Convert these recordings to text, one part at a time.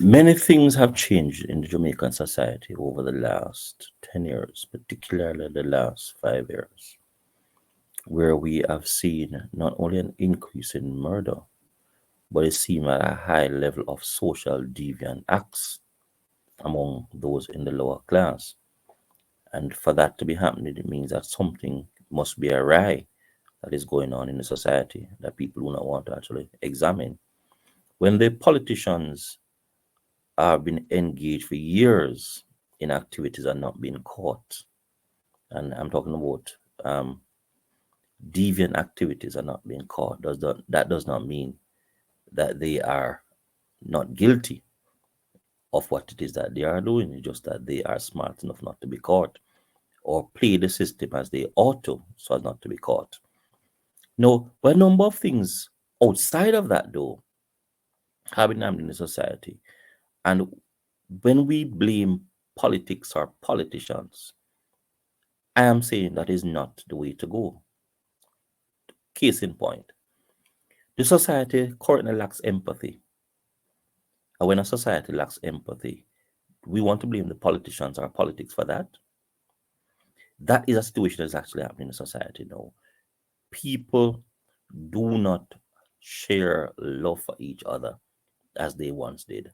Many things have changed in the Jamaican society over the last 10 years, particularly the last 5 years, where we have seen not only an increase in murder, but it seems at a high level of social deviant acts among those in the lower class. And for that to be happening, it means that something must be awry that is going on in the society that people do not want to actually examine. When the politicians have been engaged for years in activities and not being caught, and I'm talking about deviant activities are not being caught, that does not mean that they are not guilty of what it is that they are doing. It's just that they are smart enough not to be caught or play the system as they ought to so as not to be caught. No, but a number of things outside of that, though, have been happening in the society. And when we blame politics or politicians, I am saying that is not the way to go. Case in point, the society currently lacks empathy. And when a society lacks empathy, we want to blame the politicians or politics for that. That is a situation that is actually happening in society now. People do not share love for each other as they once did.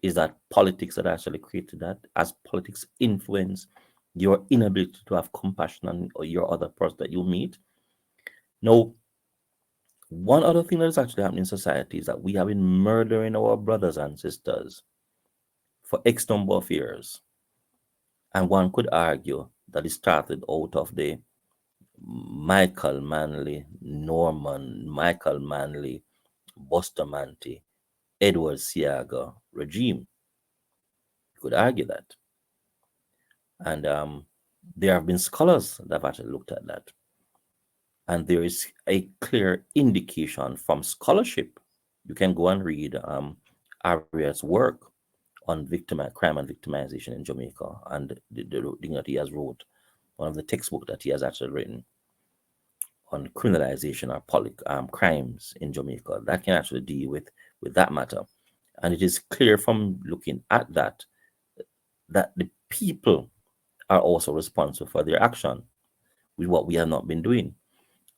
Is that politics that actually created that? As politics influence your inability to have compassion on your other person that you meet? No. One other thing that is actually happening in society is that we have been murdering our brothers and sisters for X number of years. And one could argue that it started out of the Michael Manley, Norman, Michael Manley, Bustamante, Edward Siaga regime. You could argue that. And there have been scholars that have actually looked at that. And there is a clear indication from scholarship. You can go and read Arias' work on crime and victimization in Jamaica and the thing that he has wrote, one of the textbooks that he has actually written on criminalization or crimes in Jamaica that can actually deal with that matter. And it is clear from looking at that that the people are also responsible for their action with what we have not been doing.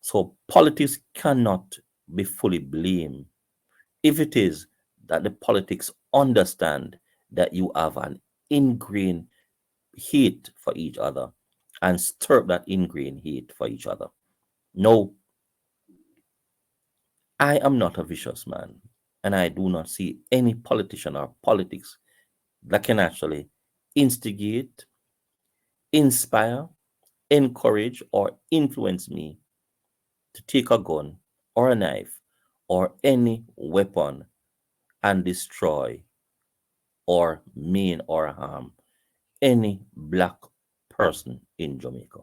So politics cannot be fully blamed if it is that the politics understand that you have an ingrained hate for each other and stir up that ingrained hate for each other. No, I am not a vicious man, and I do not see any politician or politics that can actually instigate, inspire, encourage, or influence me to take a gun or a knife or any weapon and destroy or maim or harm any black person in Jamaica.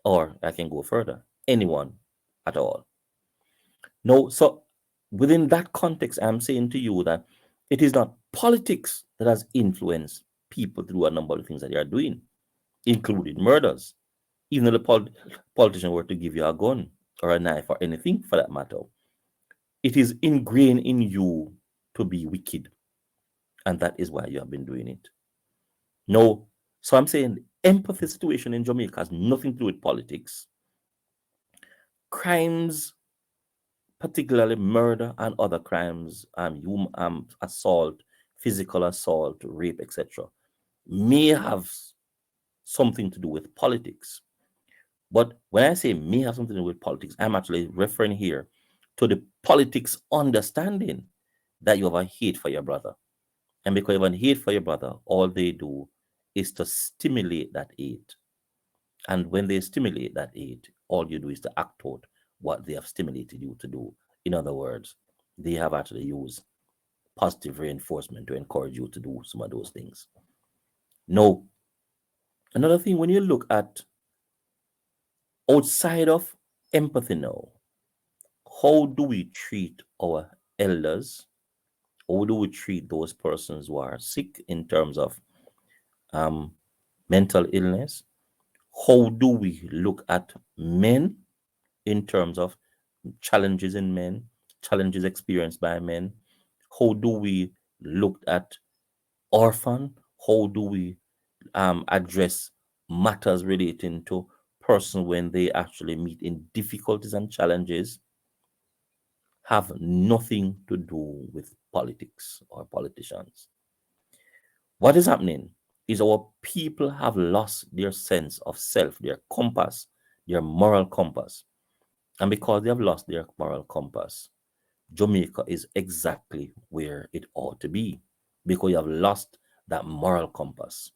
Or I can go further, anyone at all. No, so within that context, I'm saying to you that it is not politics that has influenced people to do a number of things that they are doing, including murders. Even though the politician were to give you a gun or a knife or anything for that matter, it is ingrained in you to be wicked. And that is why you have been doing it. No. So I'm saying the empathy situation in Jamaica has nothing to do with politics. Crimes, particularly murder and other crimes, assault, physical assault, rape, etc., may have something to do with politics. But when I say may have something to do with politics, I'm actually referring here to the politics understanding that you have a hate for your brother. And because you have a hate for your brother, all they do is to stimulate that hate. And when they stimulate that hate, all you do is to act out what they have stimulated you to do. In other words, they have actually used positive reinforcement to encourage you to do some of those things. No. Another thing, when you look at outside of empathy now, how do we treat our elders? How do we treat those persons who are sick in terms of um, mental illness? How do we look at men in terms of challenges in men, challenges experienced by men? How do we looked at orphan? How do we address matters relating to person when they actually meet in difficulties and challenges? Have nothing to do with politics or politicians. What is happening is our people have lost their sense of self, their compass, their moral compass. And because they have lost their moral compass, Jamaica is exactly where it ought to be, because you have lost that moral compass.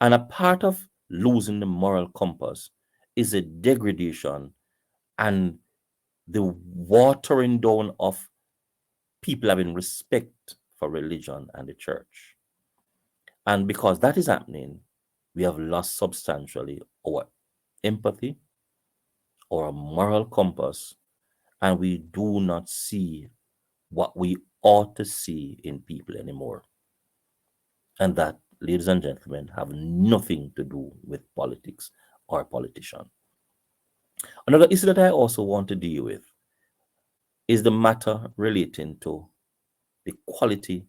And a part of losing the moral compass is a degradation and the watering down of people having respect for religion and the church. And because that is happening, we have lost substantially our empathy, our moral compass, and we do not see what we ought to see in people anymore. And that, ladies and gentlemen, have nothing to do with politics or politician. Another issue that I also want to deal with is the matter relating to the quality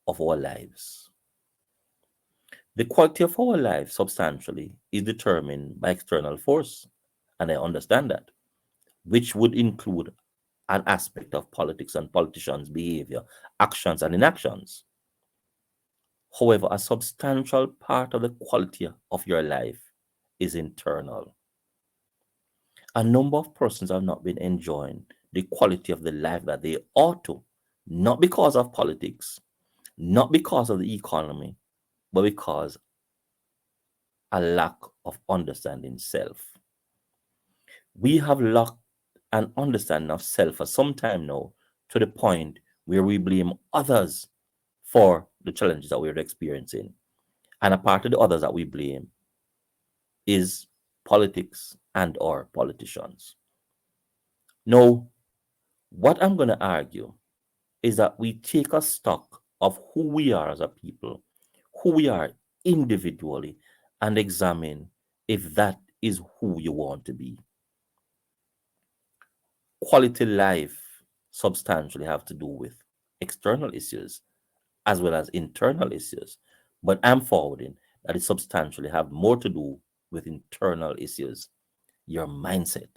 of our lives. The quality of our life substantially is determined by external force, and I understand that, which would include an aspect of politics and politicians' behavior, actions, and inactions. However, a substantial part of the quality of your life is internal. A number of persons have not been enjoying the quality of the life that they ought to, not because of politics, not because of the economy, but because a lack of understanding self. We have lacked an understanding of self for some time now, to the point where we blame others for the challenges that we're experiencing. And a part of the others that we blame is politics and or politicians. Now, what I'm going to argue is that we take a stock of who we are as a people, who we are individually, and examine if that is who you want to be. Quality life substantially have to do with external issues as well as internal issues. But I'm forwarding that it substantially have more to do with internal issues, your mindset.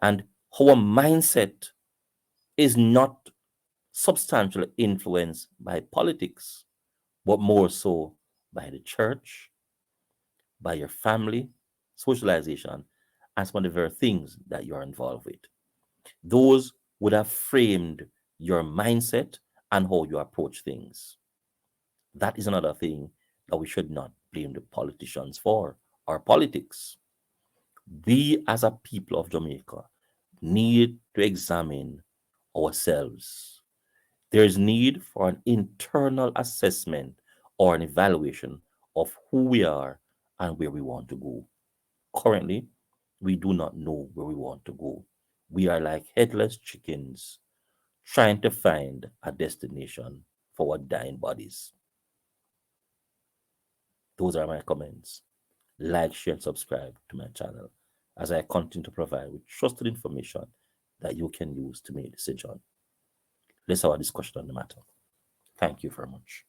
And our mindset is not substantially influenced by politics, but more so by the church, by your family, socialization, and some of the very things that you're involved with. Those would have framed your mindset and how you approach things. That is another thing that we should not blame the politicians for, or politics. We as a people of Jamaica need to examine ourselves. There is need for an internal assessment or an evaluation of who we are and where we want to go. Currently, we do not know where we want to go. We are like headless chickens trying to find a destination for our dying bodies. Those are my comments. Like, share, and subscribe to my channel as I continue to provide with trusted information that you can use to make a decision. Let's have a discussion on the matter. Thank you very much.